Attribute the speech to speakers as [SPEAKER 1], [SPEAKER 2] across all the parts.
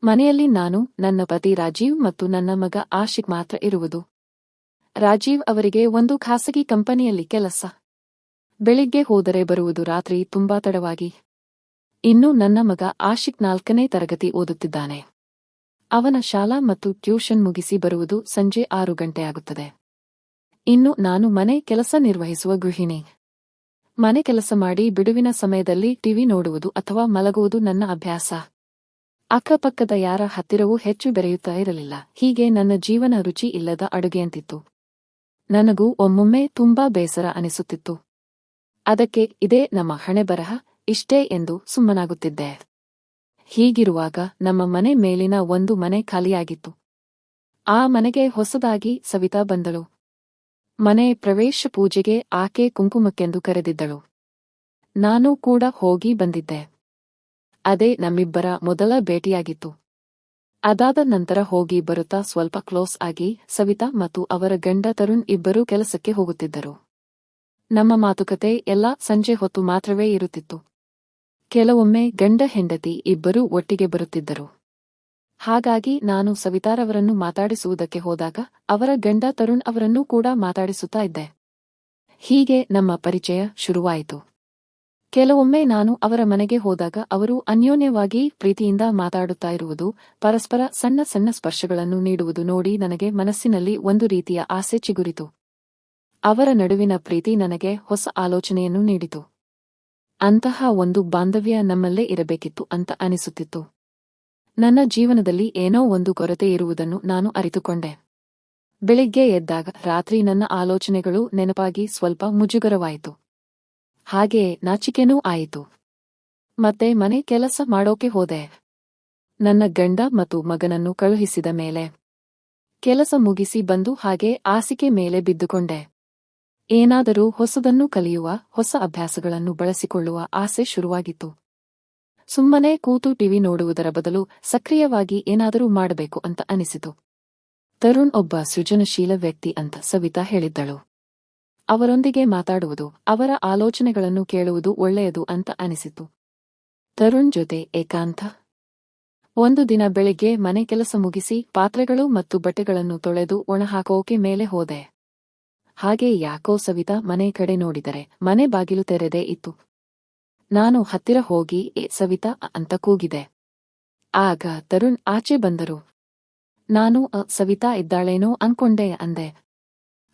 [SPEAKER 1] ಮನೆಯಲ್ಲಿ ನಾನು, ನನ್ನ ಪತಿ ರಾಜೀವ್ ಮತ್ತು ನನ್ನ ಮಗ ಆಶಿಕ್ ಮಾತ್ರ ಇರುವುದು. ರಾಜೀವ್ ಅವರಿಗೆ ಒಂದು ಖಾಸಗಿ ಕಂಪನಿಯಲ್ಲಿ ಕೆಲಸ. ಬೆಳಿಗ್ಗೆ ಹೋದರೆ ಬರುವುದು ರಾತ್ರಿ ತುಂಬಾ ತಡವಾಗಿ. ಇನ್ನು ನನ್ನ ಮಗ ಆಶಿಕ್ 4ನೇ ತರಗತಿ ಓದುತ್ತಿದ್ದಾನೆ. ಅವನ ಶಾಲಾ ಮತ್ತು ಟ್ಯೂಷನ್ ಮುಗಿಸಿ ಬರುವುದು ಸಂಜೆ 6 ಗಂಟೆಯಾಗುತ್ತದೆ. ಇನ್ನು ನಾನು ಮನೆ ಕೆಲಸ ನಿರ್ವಹಿಸುವ ಗೃಹಿಣಿ. ಮನೆ ಕೆಲಸ ಮಾಡಿ ಬಿಡುವಿನ ಸಮಯದಲ್ಲಿ ಟಿವಿ ನೋಡುವುದು ಅಥವಾ ಮಲಗುವುದು ನನ್ನ ಅಭ್ಯಾಸ. ಅಕ್ಕಪಕ್ಕದ ಯಾರ ಹತ್ತಿರವೂ ಹೆಚ್ಚು ಬೆರೆಯುತ್ತಾ ಇರಲಿಲ್ಲ. ಹೀಗೆ ನನ್ನ ಜೀವನ ರುಚಿ ಇಲ್ಲದ ಅಡುಗೆಯಂತಿತ್ತು. ನನಗೂ ಒಮ್ಮೊಮ್ಮೆ ತುಂಬಾ ಬೇಸರ ಅನಿಸುತ್ತಿತ್ತು. ಅದಕ್ಕೆ ಇದೇ ನಮ್ಮ ಹಣೆಬರಹ, ಇಷ್ಟೇ ಎಂದು ಸುಮ್ಮನಾಗುತ್ತಿದ್ದೆ. ಹೀಗಿರುವಾಗ ನಮ್ಮ ಮನೆ ಮೇಲಿನ ಒಂದು ಮನೆ ಖಾಲಿಯಾಗಿತ್ತು. ಆ ಮನೆಗೆ ಹೊಸದಾಗಿ ಸವಿತಾ ಬಂದಳು. ಮನೆ ಪ್ರವೇಶ ಪೂಜೆಗೆ ಆಕೆ ಕುಂಕುಮಕ್ಕೆಂದು ಕರೆದಿದ್ದಳು. ನಾನು ಕೂಡ ಹೋಗಿ ಬಂದಿದ್ದೆ. ಅದೇ ನಮ್ಮಿಬ್ಬರ ಮೊದಲ ಭೇಟಿಯಾಗಿತ್ತು. ಅದಾದ ನಂತರ ಹೋಗಿ ಬರುತ್ತಾ ಸ್ವಲ್ಪ ಕ್ಲೋಸ್ ಆಗಿ ಸವಿತಾ ಮತ್ತು ಅವರ ಗಂಡ ತರುಣ್ ಇಬ್ಬರೂ ಕೆಲಸಕ್ಕೆ ಹೋಗುತ್ತಿದ್ದರು. ನಮ್ಮ ಮಾತುಕತೆ ಎಲ್ಲ ಸಂಜೆ ಹೊತ್ತು ಮಾತ್ರವೇ ಇರುತ್ತಿತ್ತು. ಕೆಲವೊಮ್ಮೆ ಗಂಡ ಹೆಂಡತಿ ಇಬ್ಬರೂ ಒಟ್ಟಿಗೆ ಬರುತ್ತಿದ್ದರು. ಹಾಗಾಗಿ ನಾನು ಸವಿತಾರವರನ್ನು ಮಾತಾಡಿಸುವುದಕ್ಕೆ ಹೋದಾಗ ಅವರ ಗಂಡ ತರುಣ್ ಅವರನ್ನೂ ಕೂಡ ಮಾತಾಡಿಸುತ್ತಾ ಇದ್ದೆ. ಹೀಗೆ ನಮ್ಮ ಪರಿಚಯ ಶುರುವಾಯಿತು. ಕೆಲವೊಮ್ಮೆ ನಾನು ಅವರ ಮನೆಗೆ ಹೋದಾಗ ಅವರು ಅನ್ಯೋನ್ಯವಾಗಿ ಪ್ರೀತಿಯಿಂದ ಮಾತಾಡುತ್ತಾ ಇರುವುದು, ಪರಸ್ಪರ ಸಣ್ಣ ಸಣ್ಣ ಸ್ಪರ್ಶಗಳನ್ನು ನೀಡುವುದು ನೋಡಿ ನನಗೆ ಮನಸ್ಸಿನಲ್ಲಿ ಒಂದು ರೀತಿಯ ಆಸೆ ಚಿಗುರಿತು. ಅವರ ನಡುವಿನ ಪ್ರೀತಿ ನನಗೆ ಹೊಸ ಆಲೋಚನೆಯನ್ನು ನೀಡಿತು. ಅಂತಹ ಒಂದು ಬಾಂಧವ್ಯ ನಮ್ಮಲ್ಲೇ ಇರಬೇಕಿತ್ತು ಅಂತ ಅನಿಸುತ್ತಿತ್ತು. ನನ್ನ ಜೀವನದಲ್ಲಿ ಏನೋ ಒಂದು ಕೊರತೆ ಇರುವುದನ್ನು ನಾನು ಅರಿತುಕೊಂಡೆ. ಬೆಳಿಗ್ಗೆ ಎದ್ದಾಗ ರಾತ್ರಿ ನನ್ನ ಆಲೋಚನೆಗಳು ನೆನಪಾಗಿ ಸ್ವಲ್ಪ ಮುಜುಗರವಾಯಿತು. ಹಾಗೆಯೇ ನಾಚಿಕೆನೂ ಆಯಿತು. ಮತ್ತೆ ಮನೆ ಕೆಲಸ ಮಾಡೋಕೆ ಹೋದೆ. ನನ್ನ ಗಂಡ ಮತ್ತು ಮಗನನ್ನು ಕಳುಹಿಸಿದ ಮೇಲೆ ಕೆಲಸ ಮುಗಿಸಿ ಬಂದು ಹಾಗೆ ಹಾಸಿಗೆ ಮೇಲೆ ಬಿದ್ದುಕೊಂಡೆ. ಏನಾದರೂ ಹೊಸದನ್ನು ಕಲಿಯುವ, ಹೊಸ ಅಭ್ಯಾಸಗಳನ್ನು ಬಳಸಿಕೊಳ್ಳುವ ಆಸೆ ಶುರುವಾಗಿತ್ತು. ಸುಮ್ಮನೆ ಕೂತು ಟಿವಿ ನೋಡುವುದರ ಬದಲು ಸಕ್ರಿಯವಾಗಿ ಏನಾದರೂ ಮಾಡಬೇಕು ಅಂತ ಅನಿಸಿತು. ತರುಣ್ ಒಬ್ಬ ಸೃಜನಶೀಲ ವ್ಯಕ್ತಿ ಅಂತ ಸವಿತಾ ಹೇಳಿದ್ದಳು. ಅವರೊಂದಿಗೆ ಮಾತಾಡುವುದು, ಅವರ ಆಲೋಚನೆಗಳನ್ನು ಕೇಳುವುದು ಒಳ್ಳೆಯದು ಅಂತ ಅನಿಸಿತು. ತರುಣ್ ಜೊತೆ ಏಕಾಂತ. ಒಂದು ದಿನ ಬೆಳಿಗ್ಗೆ ಮನೆ ಕೆಲಸ ಮುಗಿಸಿ ಪಾತ್ರೆಗಳು ಮತ್ತು ಬಟ್ಟೆಗಳನ್ನು ತೊಳೆದು ಒಣಹಾಕೋಕೆ ಮೇಲೆ ಹೋದೆ. ಹಾಗೆ ಯಾಕೋ ಸವಿತಾ ಮನೆ ಕಡೆ ನೋಡಿದರೆ ಮನೆ ಬಾಗಿಲು ತೆರೆದೇ ಇತ್ತು. ನಾನು ಹತ್ತಿರ ಹೋಗಿ ಸವಿತಾ ಅಂತ ಕೂಗಿದೆ. ಆಗ ತರುಣ್ ಆಚೆ ಬಂದರು. ನಾನು ಸವಿತಾ ಇದ್ದಾಳೇನೋ ಅನ್ಕೊಂಡೆ ಅಂದೆ.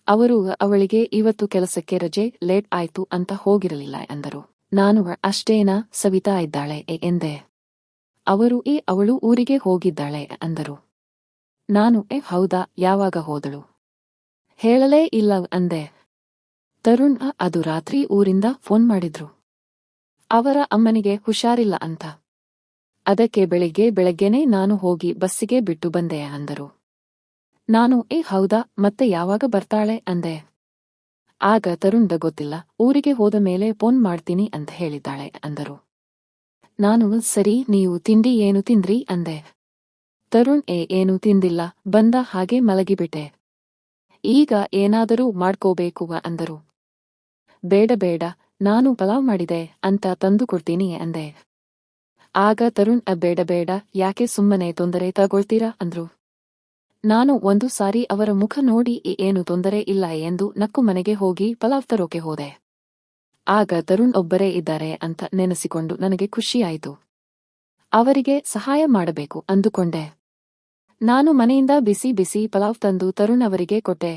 [SPEAKER 1] ಅವರು ಅವಳಿಗೆ ಇವತ್ತು ಕೆಲಸಕ್ಕೆ ರಜೆ, ಲೇಟ್ ಆಯ್ತು ಅಂತ ಹೋಗಿರಲಿಲ್ಲ ಎಂದರು. ನಾನು ಅಷ್ಟೇನಾ, ಸವಿತಾ ಇದ್ದಾಳೆ ಎಂದೆ. ಅವರು ಅವಳು ಊರಿಗೆ ಹೋಗಿದ್ದಾಳೆ ಅಂದರು. ನಾನು ಹೌದಾ, ಯಾವಾಗ ಹೋದಳು? ಹೇಳಲೇ ಇಲ್ಲ ಅಂದೆ. ತರುಣ್ ಅದು ರಾತ್ರಿ ಊರಿಂದ ಫೋನ್ ಮಾಡಿದ್ರು. ಅವರ ಅಮ್ಮನಿಗೆ ಹುಷಾರಿಲ್ಲ ಅಂತ. ಅದಕ್ಕೆ ಬೆಳಗ್ಗೆನೇ ನಾನು ಹೋಗಿ ಬಸ್ಸಿಗೆ ಬಿಟ್ಟು ಬಂದೆ ಅಂದರು. ನಾನು ಹೌದಾ, ಮತ್ತೆ ಯಾವಾಗ ಬರ್ತಾಳೆ ಅಂದೆ. ಆಗ ತರುಣ್ ಗೊತ್ತಿಲ್ಲ, ಊರಿಗೆ ಹೋದ ಮೇಲೆ ಫೋನ್ ಮಾಡ್ತೀನಿ ಅಂತ ಹೇಳಿದ್ದಾಳೆ ಅಂದರು. ನಾನು ಸರಿ, ನೀವು ತಿಂಡಿ ಏನು ತಿಂದ್ರಿ ಅಂದೆ. ತರುಣ್ ಏನೂ ತಿಂದಿಲ್ಲ, ಬಂದ ಹಾಗೆ ಮಲಗಿಬಿಟ್ಟೆ. ಈಗ ಏನಾದರೂ ಮಾಡ್ಕೋಬೇಕು ಅಂದರು. ಬೇಡ, ನಾನು ಪಲಾವ್ ಮಾಡಿದೆ ಅಂತ ತಂದು ಕೊಡ್ತೀನಿ ಅಂದೆ. ಆಗ ತರುಣ್ ಬೇಡ, ಯಾಕೆ ಸುಮ್ಮನೆ ತೊಂದರೆ ತಗೊಳ್ತೀರಾ ಅಂದ್ರು. ನಾನು ಒಂದು ಸಾರಿ ಅವರ ಮುಖ ನೋಡಿ ಏನು ತೊಂದರೆ ಇಲ್ಲ ಎಂದು ನಕ್ಕು ಮನೆಗೆ ಹೋಗಿ ಪಲಾವ್ ತರೋಕೆ ಹೋದೆ. ಆಗ ತರುಣ್ ಒಬ್ಬರೇ ಇದ್ದಾರೆ ಅಂತ ನೆನೆಸಿಕೊಂಡು ನನಗೆ ಖುಷಿಯಾಯಿತು. ಅವರಿಗೆ ಸಹಾಯ ಮಾಡಬೇಕು ಅಂದುಕೊಂಡೆ. ನಾನು ಮನೆಯಿಂದ ಬಿಸಿ ಪಲಾವ್ ತಂದು ತರುಣ್ ಅವರಿಗೆ ಕೊಟ್ಟೆ.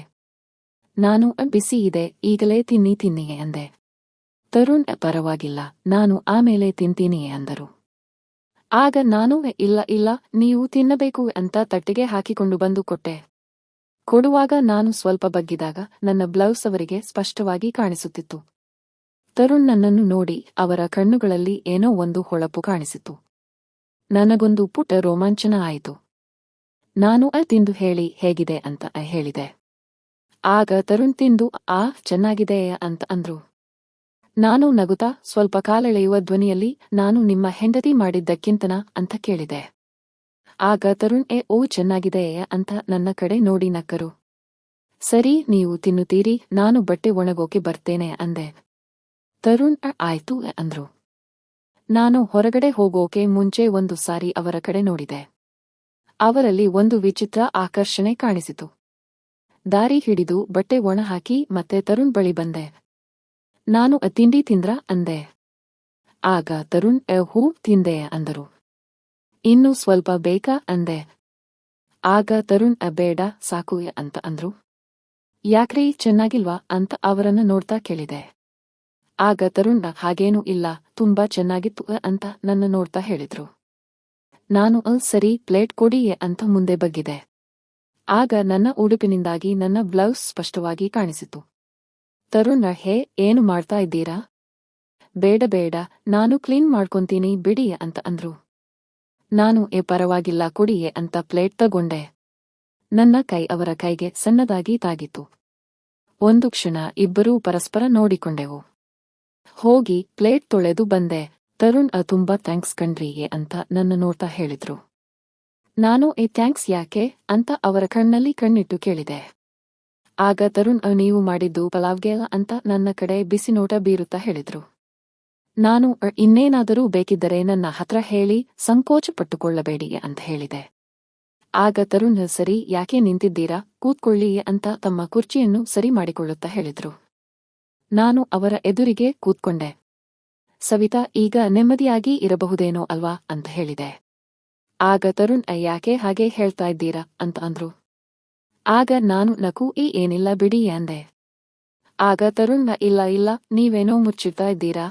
[SPEAKER 1] ನಾನು ಬಿಸಿ ಇದೆ, ಈಗಲೇ ತಿನ್ನಿ ಅಂದೆ. ತರುಣ್ ಪರವಾಗಿಲ್ಲ, ನಾನು ಆಮೇಲೆ ತಿಂತೀನಿ ಅಂದರು. ಆಗ ನಾನು ಇಲ್ಲ, ನೀವು ತಿನ್ನಬೇಕು ಅಂತ ತಟ್ಟೆಗೆ ಹಾಕಿಕೊಂಡು ಬಂದು ಕೊಟ್ಟೆ. ಕೊಡುವಾಗ ನಾನು ಸ್ವಲ್ಪ ಬಗ್ಗಿದಾಗ ನನ್ನ ಬ್ಲೌಸ್ ಅವರಿಗೆ ಸ್ಪಷ್ಟವಾಗಿ ಕಾಣಿಸುತ್ತಿತ್ತು. ತರುಣ್ ನನ್ನನ್ನು ನೋಡಿ ಅವರ ಕಣ್ಣುಗಳಲ್ಲಿ ಏನೋ ಒಂದು ಹೊಳಪು ಕಾಣಿಸಿತು. ನನಗೊಂದು ಪುಟ್ಟ ರೋಮಾಂಚನ ಆಯಿತು. ನಾನು ತಿಂದು ಹೇಳಿ ಹೇಗಿದೆ ಅಂತ ಹೇಳಿದೆ. ಆಗ ತರುಣ್ ತಿಂದು ಚೆನ್ನಾಗಿದೆ ಅಂತ ಅಂದ್ರು. ನಾನು ನಗುತ್ತಾ ಸ್ವಲ್ಪ ಕಾಲೆಳೆಯುವ ಧ್ವನಿಯಲ್ಲಿ ನಾನು ನಿಮ್ಮ ಹೆಂಡತಿ ಮಾಡಿದ್ದಕ್ಕಿಂತನಾ ಅಂತ ಕೇಳಿದೆ. ಆಗ ತರುಣ್ ಚೆನ್ನಾಗಿದೆ ಅಂತ ನನ್ನ ಕಡೆ ನೋಡಿ ನಕ್ಕರು. ಸರಿ, ನೀವು ತಿನ್ನುತ್ತೀರಿ, ನಾನು ಬಟ್ಟೆ ಒಣಗೋಕೆ ಬರ್ತೇನೆ ಅಂದೆ. ತರುಣ್ ಆಯ್ತು ಅಂದ್ರು. ನಾನು ಹೊರಗಡೆ ಹೋಗೋಕೆ ಮುಂಚೆ ಒಂದು ಸಾರಿ ಅವರ ಕಡೆ ನೋಡಿದೆ. ಅವರಲ್ಲಿ ಒಂದು ವಿಚಿತ್ರ ಆಕರ್ಷಣೆ ಕಾಣಿಸಿತು. ದಾರಿ ಹಿಡಿದು ಬಟ್ಟೆ ಒಣ ಹಾಕಿ ಮತ್ತೆ ತರುಣ್ ಬಳಿ ಬಂದೆ. ನಾನು ತಿಂಡಿ ತಿಂದ್ರ ಅಂದೆ. ಆಗ ತರುಣ್ ಹೂ ತಿಂದೆ ಅಂದರು. ಇನ್ನೂ ಸ್ವಲ್ಪ ಬೇಕಾ ಅಂದೆ. ಆಗ ತರುಣ್ ಬೇಡ ಸಾಕು ಅಂತ ಅಂದ್ರು. ಯಾಕ್ರೀ ಚೆನ್ನಾಗಿಲ್ವಾ ಅಂತ ಅವರನ್ನ ನೋಡ್ತಾ ಕೇಳಿದೆ. ಆಗ ತರುಣ್ ಹಾಗೇನೂ ಇಲ್ಲ, ತುಂಬಾ ಚೆನ್ನಾಗಿತ್ತು ಅಂತ ನನ್ನ ನೋಡ್ತಾ ಹೇಳಿದ್ರು. ನಾನು ಸರಿ ಪ್ಲೇಟ್ ಕೊಡಿಯೇ ಅಂತ ಮುಂದೆ ಬಗ್ಗಿದೆ. ಆಗ ನನ್ನ ಉಡುಪಿನಿಂದಾಗಿ ನನ್ನ ಬ್ಲೌಸ್ ಸ್ಪಷ್ಟವಾಗಿ ಕಾಣಿಸಿತು. ತರುಣ್ ಹೇ ಏನು ಮಾಡ್ತಾ ಇದ್ದೀರಾ? ಬೇಡ ಬೇಡ, ನಾನು ಕ್ಲೀನ್ ಮಾಡ್ಕೊಂತೀನಿ ಬಿಡಿಯೇ ಅಂತ ಅಂದ್ರು. ನಾನು ಪರವಾಗಿಲ್ಲ ಕೊಡಿಯೇ ಅಂತ ಪ್ಲೇಟ್ ತಗೊಂಡೆ. ನನ್ನ ಕೈ ಅವರ ಕೈಗೆ ಸಣ್ಣದಾಗಿ ತಾಗಿತು. ಒಂದು ಕ್ಷಣ ಇಬ್ಬರೂ ಪರಸ್ಪರ ನೋಡಿಕೊಂಡೆವು. ಹೋಗಿ ಪ್ಲೇಟ್ ತೊಳೆದು ಬಂದೆ. ತರುಣ್ ತುಂಬಾ ಥ್ಯಾಂಕ್ಸ್ ಕಣ್ರೀ ಅಂತ ನನ್ನ ನೋಡ್ತಾ ಹೇಳಿದ್ರು. ನಾನು ಥ್ಯಾಂಕ್ಸ್ ಯಾಕೆ ಅಂತ ಅವರ ಕಣ್ಣಲ್ಲಿ ಕಣ್ಣಿಟ್ಟು ಕೇಳಿದೆ. ಆಗ ತರುಣ್ ನೀವು ಮಾಡಿದ್ದು ಪಲಾವ್ಗೆ ಅಂತ ನನ್ನ ಕಡೆ ಬಿಸಿ ನೋಟ ಬೀರುತ್ತಾ ಹೇಳಿದ್ರು. ನಾನು ಇನ್ನೇನಾದರೂ ಬೇಕಿದ್ದರೆ ನನ್ನ ಹತ್ರ ಹೇಳಿ, ಸಂಕೋಚ ಪಟ್ಟುಕೊಳ್ಳಬೇಡಿ ಅಂತ ಹೇಳಿದೆ. ಆಗ ತರುಣ್ ಸರಿ ಯಾಕೆ ನಿಂತಿದ್ದೀರಾ, ಕೂತ್ಕೊಳ್ಳಿ ಅಂತ ತಮ್ಮ ಕುರ್ಚಿಯನ್ನು ಸರಿ ಮಾಡಿಕೊಳ್ಳುತ್ತಾ ಹೇಳಿದ್ರು. ನಾನು ಅವರ ಎದುರಿಗೆ ಕೂತ್ಕೊಂಡೆ. ಸವಿತಾ ಈಗ ನೆಮ್ಮದಿಯಾಗಿ ಇರಬಹುದೇನೋ ಅಲ್ವಾ ಅಂತ ಹೇಳಿದೆ. ಆಗ ತರುಣ್ ಯಾಕೆ ಹಾಗೆ ಹೇಳ್ತಾ ಇದ್ದೀರಾ ಅಂತ ಅಂದ್ರು. ಆಗ ನಾನು ನಕು ಏನಿಲ್ಲ ಬಿಡಿ ಅಂದೆ. ಆಗ ತರುಣ್ ಇಲ್ಲ ಇಲ್ಲ, ನೀವೇನೋ ಮುಚ್ಚಿಡ್ತಾ ಇದ್ದೀರಾ,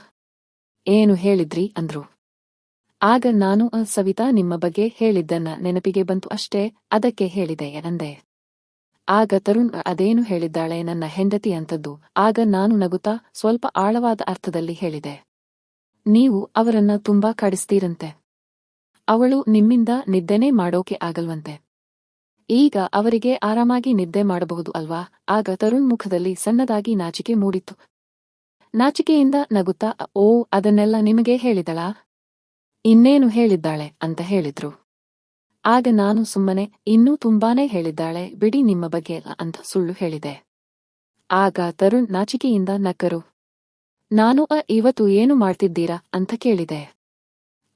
[SPEAKER 1] ಏನು ಹೇಳಿದ್ರಿ ಅಂದ್ರು. ಆಗ ನಾನು ಸವಿತಾ ನಿಮ್ಮ ಬಗ್ಗೆ ಹೇಳಿದ್ದನ್ನ ನೆನಪಿಗೆ ಬಂತು ಅಷ್ಟೇ, ಅದಕ್ಕೆ ಹೇಳಿದೆ ಅಂದೆ. ಆಗ ತರುಣ್ ಅದೇನು ಹೇಳಿದ್ದಾಳೆ ನನ್ನ ಹೆಂಡತಿ ಅಂತದ್ದು. ಆಗ ನಾನು ನಗುತ್ತಾ ಸ್ವಲ್ಪ ಆಳವಾದ ಅರ್ಥದಲ್ಲಿ ಹೇಳಿದೆ. ನೀವು ಅವರನ್ನ ತುಂಬಾ ಕಾಡಿಸ್ತೀರಂತೆ. ಅವಳು ನಿಮ್ಮಿಂದ ನಿದ್ದೆನೇ ಮಾಡೋಕೆ ಆಗಲ್ವಂತೆ. ಈಗ ಅವರಿಗೆ ಆರಾಮಾಗಿ ನಿದ್ದೆ ಮಾಡಬಹುದು ಅಲ್ವಾ? ಆಗ ತರುಣ್ ಮುಖದಲ್ಲಿ ಸಣ್ಣದಾಗಿ ನಾಚಿಕೆ ಮೂಡಿತು. ನಾಚಿಕೆಯಿಂದ ನಗುತ್ತಾ ಓ ಅದನ್ನೆಲ್ಲ ನಿಮಗೆ ಹೇಳಿದಳಾ? ಇನ್ನೇನು ಹೇಳಿದ್ದಾಳೆ ಅಂತ ಹೇಳಿದ್ರು. ಆಗ ನಾನು ಸುಮ್ಮನೆ ಇನ್ನೂ ತುಂಬಾನೇ ಹೇಳಿದ್ದಾಳೆ ಬಿಡಿ ನಿಮ್ಮ ಬಗ್ಗೆ ಅಂತ ಸುಳ್ಳು ಹೇಳಿದೆ. ಆಗ ತರುಣ್ ನಾಚಿಕೆಯಿಂದ ನಕ್ಕರು. ನಾನು ಇವತ್ತು ಏನು ಮಾಡ್ತಿದ್ದೀರಾ ಅಂತ ಕೇಳಿದೆ.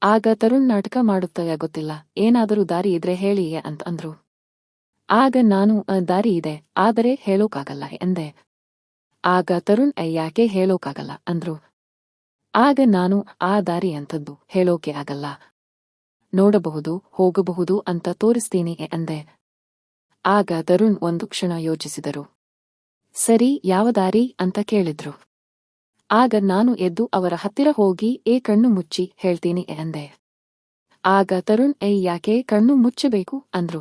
[SPEAKER 1] ಆಗ ತರುಣ್ ನಾಟಕ ಮಾಡುತ್ತಾ ಗೊತ್ತಿಲ್ಲ, ಏನಾದರೂ ದಾರಿ ಇದ್ರೆ ಹೇಳಿಯೇ ಅಂತ ಅಂದ್ರು. ಆಗ ನಾನು ದಾರಿ ಇದೆ, ಆದರೆ ಹೇಳೋಕಾಗಲ್ಲ ಎಂದೆ. ಆಗ ತರುಣ್ ಯಾಕೆ ಹೇಳೋಕಾಗಲ್ಲ ಅಂದ್ರು. ಆಗ ನಾನು ಆ ದಾರಿ ಅಂತದ್ದು ಹೇಳೋಕೆ ಆಗಲ್ಲ, ನೋಡಬಹುದು ಹೋಗಬಹುದು ಅಂತ ತೋರಿಸ್ತೀನಿ ಅಂದೆ. ಆಗ ತರುಣ್ ಒಂದು ಕ್ಷಣ ಯೋಚಿಸಿದರು. ಸರಿ ಯಾವ ದಾರಿ ಅಂತ ಕೇಳಿದ್ರು. ಆಗ ನಾನು ಎದ್ದು ಅವರ ಹತ್ತಿರ ಹೋಗಿ ಕಣ್ಣು ಮುಚ್ಚಿ ಹೇಳ್ತೀನಿ ಅಂದೆ. ಆಗ ತರುಣ್ ಯಾಕೆ ಕಣ್ಣು ಮುಚ್ಚಬೇಕು ಅಂದ್ರು.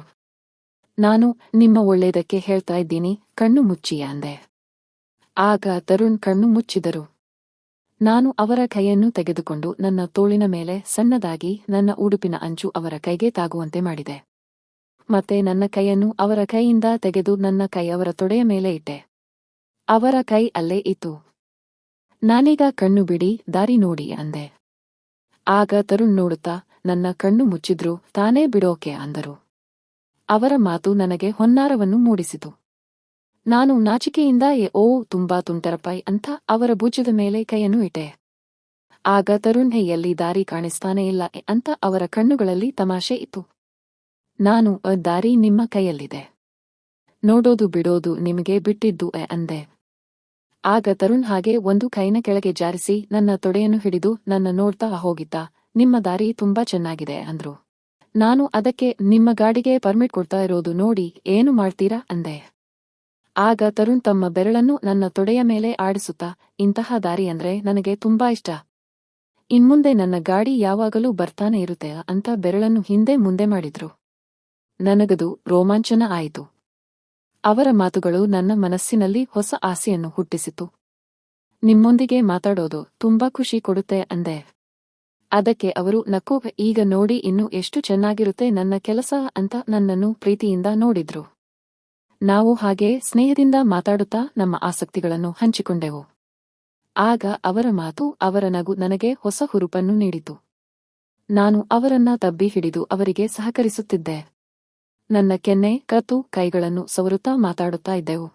[SPEAKER 1] ನಾನು ನಿಮ್ಮ ಒಳ್ಳೇದಕ್ಕೆ ಹೇಳ್ತಾ ಇದ್ದೀನಿ, ಕಣ್ಣು ಮುಚ್ಚಿ ಅಂದೆ. ಆಗ ತರುಣ್ ಕಣ್ಣು ಮುಚ್ಚಿದರು. ನಾನು ಅವರ ಕೈಯನ್ನು ತೆಗೆದುಕೊಂಡು ನನ್ನ ತೋಳಿನ ಮೇಲೆ ಸಣ್ಣದಾಗಿ ನನ್ನ ಉಡುಪಿನ ಅಂಚು ಅವರ ಕೈಗೆ ತಾಗುವಂತೆ ಮಾಡಿದೆ. ಮತ್ತೆ ನನ್ನ ಕೈಯನ್ನು ಅವರ ಕೈಯಿಂದ ತೆಗೆದು ನನ್ನ ಕೈ ಅವರ ತೊಡೆಯ ಮೇಲೆ ಇಟ್ಟೆ. ಅವರ ಕೈ ಅಲ್ಲೇ ಇತ್ತು. ನಾನೀಗ ಕಣ್ಣು ಬಿಡಿ, ದಾರಿ ನೋಡಿ ಅಂದೆ. ಆಗ ತರುಣ್ ನೋಡುತ್ತಾ ನನ್ನ ಕಣ್ಣು ಮುಚ್ಚಿದ್ರು ತಾನೇ ಬಿಡೋಕೆ ಅಂದರು. ಅವರ ಮಾತು ನನಗೆ ಹೊನ್ನಾರವನ್ನು ಮೂಡಿಸಿತು. ನಾನು ನಾಚಿಕೆಯಿಂದ ಓ ತುಂಬಾ ತುಂಟರಪೈ ಅಂತ ಅವರ ಭುಜದ ಮೇಲೆ ಕೈಯನ್ನು ಇಟ್ಟೆ. ಆಗ ತರುಣ್ ಎಲ್ಲಿ ದಾರಿ ಕಾಣಿಸ್ತಾನೇ ಇಲ್ಲ ಅಂತ ಅವರ ಕಣ್ಣುಗಳಲ್ಲಿ ತಮಾಷೆ ಇತ್ತು. ನಾನು ದಾರಿ ನಿಮ್ಮ ಕೈಯಲ್ಲಿದೆ, ನೋಡೋದು ಬಿಡೋದು ನಿಮಗೆ ಬಿಟ್ಟಿದ್ದು ಅಂದೆ. ಆಗ ತರುಣ್ ಹಾಗೆ ಒಂದು ಕೈನ ಕೆಳಗೆ ಜಾರಿಸಿ ನನ್ನ ತೊಡೆಯನ್ನು ಹಿಡಿದು ನನ್ನ ನೋಡ್ತಾ ಹೋಗಿದ್ದ. ನಿಮ್ಮ ದಾರಿ ತುಂಬಾ ಚೆನ್ನಾಗಿದೆ ಅಂದ್ರು. ನಾನು ಅದಕ್ಕೆ ನಿಮ್ಮ ಗಾಡಿಗೆ ಪರ್ಮಿಟ್ ಕೊಡ್ತಾ ಇರೋದು ನೋಡಿ ಏನು ಮಾಡ್ತೀರಾ ಅಂದೆ. ಆಗ ತರುಣ್ ತಮ್ಮ ಬೆರಳನ್ನು ನನ್ನ ತೊಡೆಯ ಮೇಲೆ ಆಡಿಸುತ್ತಾ ಇಂತಹ ದಾರಿ ಅಂದ್ರೆ ನನಗೆ ತುಂಬಾ ಇಷ್ಟ, ಇನ್ಮುಂದೆ ನನ್ನ ಗಾಡಿ ಯಾವಾಗಲೂ ಬರ್ತಾನೆ ಇರುತ್ತೆ ಅಂತ ಬೆರಳನ್ನು ಹಿಂದೆ ಮುಂದೆ ಮಾಡಿದ್ರು. ನನಗದು ರೋಮಾಂಚನ ಆಯಿತು. ಅವರ ಮಾತುಗಳು ನನ್ನ ಮನಸ್ಸಿನಲ್ಲಿ ಹೊಸ ಆಸೆಯನ್ನು ಹುಟ್ಟಿಸಿತು. ನಿಮ್ಮೊಂದಿಗೆ ಮಾತಾಡೋದು ತುಂಬಾ ಖುಷಿ ಕೊಡುತ್ತೆ ಅಂದೆ. ಅದಕ್ಕೆ ಅವರು ನಕ್ಕು ಈಗ ನೋಡಿ ಇನ್ನು ಎಷ್ಟು ಚೆನ್ನಾಗಿರುತ್ತೆ ನನ್ನ ಕೆಲಸ ಅಂತ ನನ್ನನ್ನು ಪ್ರೀತಿಯಿಂದ ನೋಡಿದ್ರು. ನಾವು ಹಾಗೆ ಸ್ನೇಹದಿಂದ ಮಾತಾಡುತ್ತಾ ನಮ್ಮ ಆಸಕ್ತಿಗಳನ್ನು ಹಂಚಿಕೊಂಡೆವು. ಆಗ ಅವರ ಮಾತು ಅವರ ನಗು ನನಗೆ ಹೊಸ ಹುರುಪನ್ನು ನೀಡಿತು. ನಾನು ಅವರನ್ನ ತಬ್ಬಿ ಹಿಡಿದು ಅವರಿಗೆ ಸಹಕರಿಸುತ್ತಿದ್ದೆ. ನನ್ನ ಕೆನ್ನೆ ಕತ್ತು ಕೈಗಳನ್ನು ಸವರುತ್ತಾ ಮಾತಾಡುತ್ತಾ ಇದ್ದೆವು.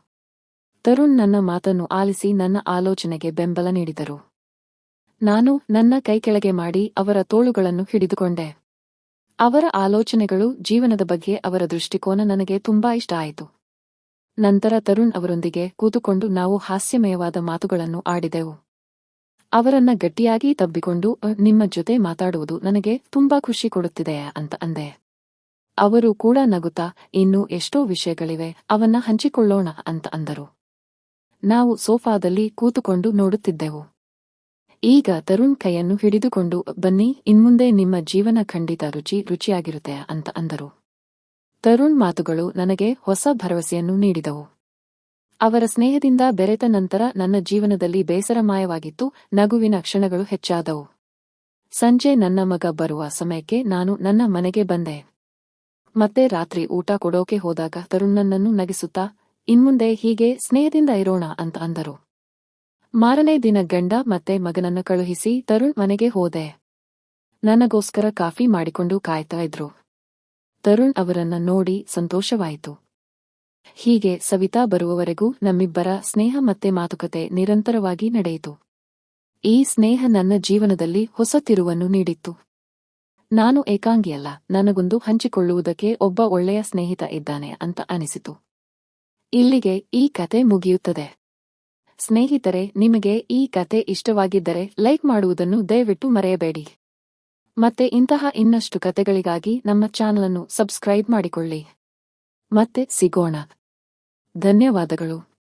[SPEAKER 1] ತರುಣ್ ನನ್ನ ಮಾತನ್ನು ಆಲಿಸಿ ನನ್ನ ಆಲೋಚನೆಗೆ ಬೆಂಬಲ ನೀಡಿದರು. ನಾನು ನನ್ನ ಕೈ ಕೆಳಗೆ ಮಾಡಿ ಅವರ ತೋಳುಗಳನ್ನು ಹಿಡಿದುಕೊಂಡೆ. ಅವರ ಆಲೋಚನೆಗಳು, ಜೀವನದ ಬಗ್ಗೆ ಅವರ ದೃಷ್ಟಿಕೋನ ನನಗೆ ತುಂಬಾ ಇಷ್ಟ ಆಯಿತು. ನಂತರ ತರುಣ್ ಅವರೊಂದಿಗೆ ಕೂತುಕೊಂಡು ನಾವು ಹಾಸ್ಯಮಯವಾದ ಮಾತುಗಳನ್ನು ಆಡಿದೆವು. ಅವರನ್ನ ಗಟ್ಟಿಯಾಗಿ ತಬ್ಬಿಕೊಂಡು ನಿಮ್ಮ ಜೊತೆ ಮಾತಾಡುವುದು ನನಗೆ ತುಂಬಾ ಖುಷಿ ಕೊಡುತ್ತಿದೆ ಅಂತ ಅಂದೆ. ಅವರು ಕೂಡ ನಗುತ್ತಾ, ಇನ್ನೂ ಎಷ್ಟೋ ವಿಷಯಗಳಿವೆ, ಅವನ್ನ ಹಂಚಿಕೊಳ್ಳೋಣ ಅಂತ ಅಂದರು. ನಾವು ಸೋಫಾದಲ್ಲಿ ಕೂತುಕೊಂಡು ನೋಡುತ್ತಿದ್ದೆವು. ಈಗ ತರುಣ್ ಕೈಯನ್ನು ಹಿಡಿದುಕೊಂಡು, ಬನ್ನಿ, ಇನ್ಮುಂದೆ ನಿಮ್ಮ ಜೀವನ ಖಂಡಿತ ರುಚಿಯಾಗಿರುತ್ತೆ ಅಂತ ಅಂದರು. ತರುಣ್ ಮಾತುಗಳು ನನಗೆ ಹೊಸ ಭರವಸೆಯನ್ನು ನೀಡಿದವು. ಅವರ ಸ್ನೇಹದಿಂದ ಬೆರೆತ ನಂತರ ನನ್ನ ಜೀವನದಲ್ಲಿ ಬೇಸರ ಮಾಯವಾಗಿತ್ತು, ನಗುವಿನ ಕ್ಷಣಗಳು ಹೆಚ್ಚಾದವು. ಸಂಜೆ ನನ್ನ ಮಗ ಬರುವ ಸಮಯಕ್ಕೆ ನಾನು ನನ್ನ ಮನೆಗೆ ಬಂದೆ. ಮತ್ತೆ ರಾತ್ರಿ ಊಟ ಕೊಡೋಕೆ ಹೋದಾಗ ತರುಣ್ ನನ್ನನ್ನು ನಗಿಸುತ್ತಾ, ಇನ್ಮುಂದೆ ಹೀಗೆ ಸ್ನೇಹದಿಂದ ಇರೋಣ ಅಂತ ಅಂದರು. ಮಾರನೇ ದಿನ ಗಂಡ ಮತ್ತೆ ಮಗನನ್ನು ಕಳುಹಿಸಿ ತರುಣ್ ಮನೆಗೆ ಹೋದೆ. ನನಗೋಸ್ಕರ ಕಾಫಿ ಮಾಡಿಕೊಂಡು ಕಾಯ್ತಾ ಇದ್ರು. ತರುಣ್ ಅವರನ್ನ ನೋಡಿ ಸಂತೋಷವಾಯಿತು. ಹೀಗೆ ಸವಿತಾ ಬರುವವರೆಗೂ ನಮ್ಮಿಬ್ಬರ ಸ್ನೇಹ ಮತ್ತೆ ಮಾತುಕತೆ ನಿರಂತರವಾಗಿ ನಡೆಯಿತು. ಈ ಸ್ನೇಹ ನನ್ನ ಜೀವನದಲ್ಲಿ ಹೊಸ ತಿರುವನ್ನು ನೀಡಿತ್ತು. ನಾನು ಏಕಾಂಗಿಯಲ್ಲ, ನನಗೊಂದು ಹಂಚಿಕೊಳ್ಳುವುದಕ್ಕೆ ಒಬ್ಬ ಒಳ್ಳೆಯ ಸ್ನೇಹಿತ ಇದ್ದಾನೆ ಅಂತ ಅನಿಸಿತು. ಇಲ್ಲಿಗೆ ಈ ಕತೆ ಮುಗಿಯುತ್ತದೆ. ಸ್ನೇಹಿತರೆ, ನಿಮಗೆ ಈ ಕತೆ ಇಷ್ಟವಾಗಿದ್ದರೆ ಲೈಕ್ ಮಾಡುವುದನ್ನು ದಯವಿಟ್ಟು ಮರೆಯಬೇಡಿ. ಮತ್ತೆ ಇಂತಹ ಇನ್ನಷ್ಟು ಕತೆಗಳಿಗಾಗಿ ನಮ್ಮ ಚಾನಲ್ ಅನ್ನು ಸಬ್ಸ್ಕ್ರೈಬ್ ಮಾಡಿಕೊಳ್ಳಿ. ಮತ್ತೆ ಸಿಗೋಣ. ಧನ್ಯವಾದಗಳು.